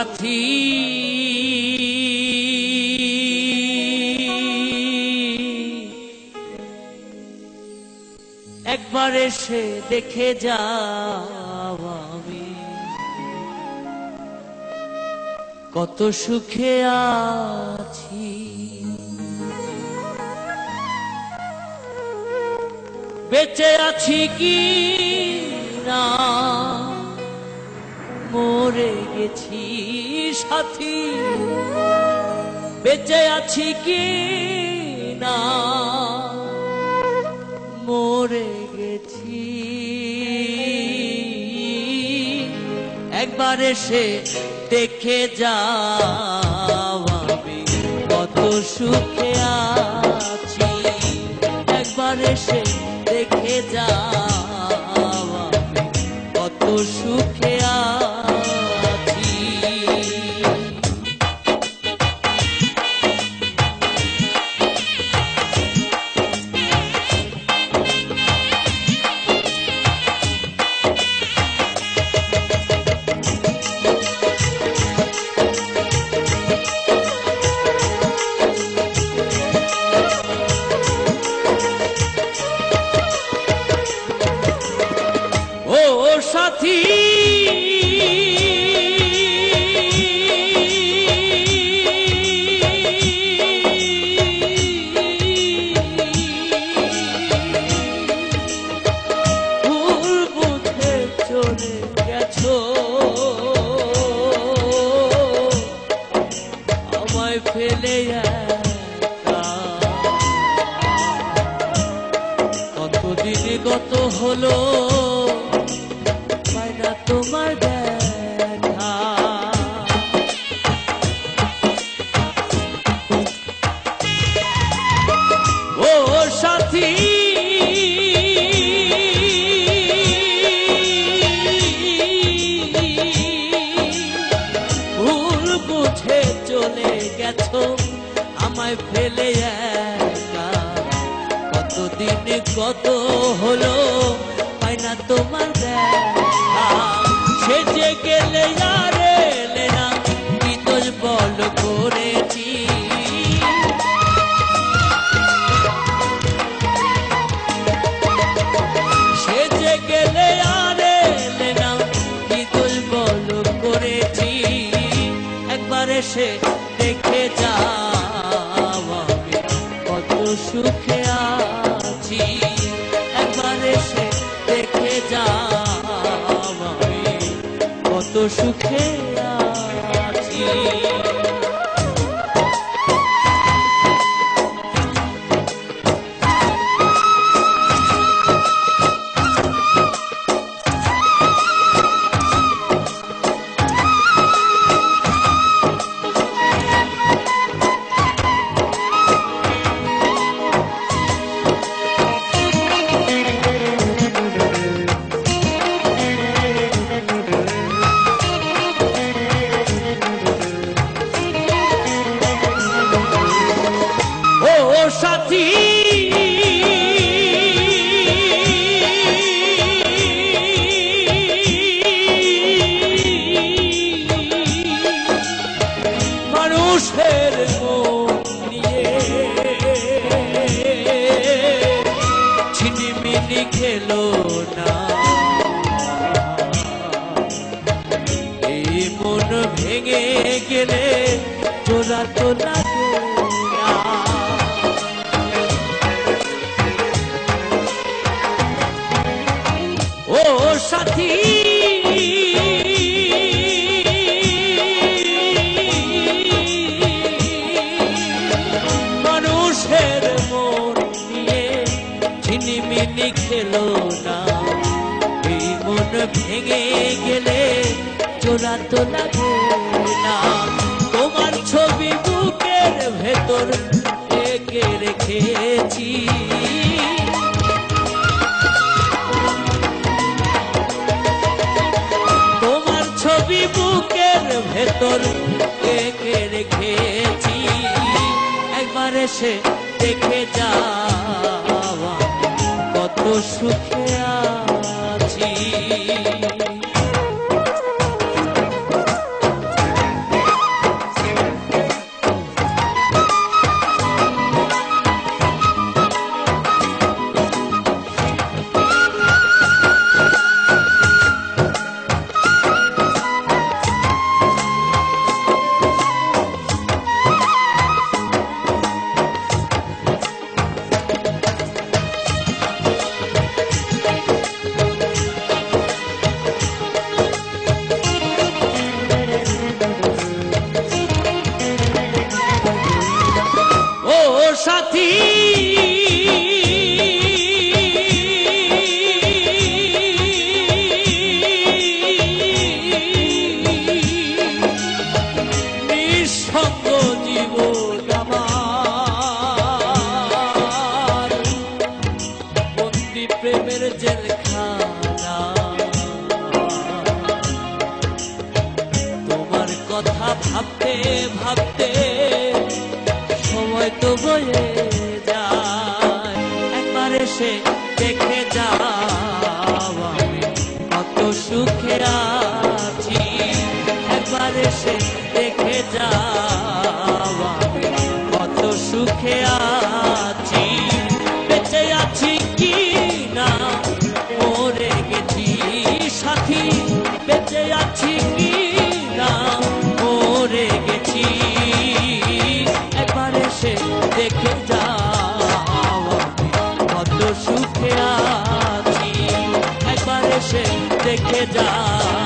সাথী একবার এসে দেখে যাও আমি কত সুখে আছি। বেঁচে আছি কি না মরে গেছি সাথী, বেঁচে আছি কি না মরে গেছি। একবার এসে দেখে যাও আমি কত সুখে আছি। একবার এসে দেখে যাও আমি কত সুখে আছি। সাথী ভুল বুঝে চলে গেছো আমায় ফেলে কতদিন গত হলো তোমার দেখা। ও সাথী ভুল বুঝে চলে গেছো আমায় ফেলে একা। কতদিন কত হলো পাই না তোমার দেখা। সেজে গেলে আর এলে না কি দোষ বল করেছি। সেজে গেলে আর এলে না কি দোষ বল করেছি। একবার এসে দেখে যাও আমি কত সুখে আছি। একবার এসে দেখে যাও কত সুখে আছি। সাথী মানুষের মন নিয়ে ছিনিমিনি খেলো না। এই মন ভেঙে গেলে জোড়া তো লাগে না। ও সাথী মানুষের মন নিয়ে ছিনিমিনি খেলো না। এই মন ভেঙে গেলে জোড়া তো লাগে না। তোমার ছবি বুকের ভেতর এঁকে রেখেছি। ছবি বুকের ভেতর এঁকে রেখেছি। একবার এসে দেখে যাও কত সুখে আছি। বয়ে যায়। একবার এসে দেখে যাও আমি কত সুখে আছি, একবার এসে দেখে যাও আমি কত সুখে আছি। বেঁচে আছি কি না মরে গেছি সাথী, বেঁচে আছি কি না মরে গেছি। একবার এসে দেখে যাও আমি কত সুখে আছি, একবার এসে দেখে যাও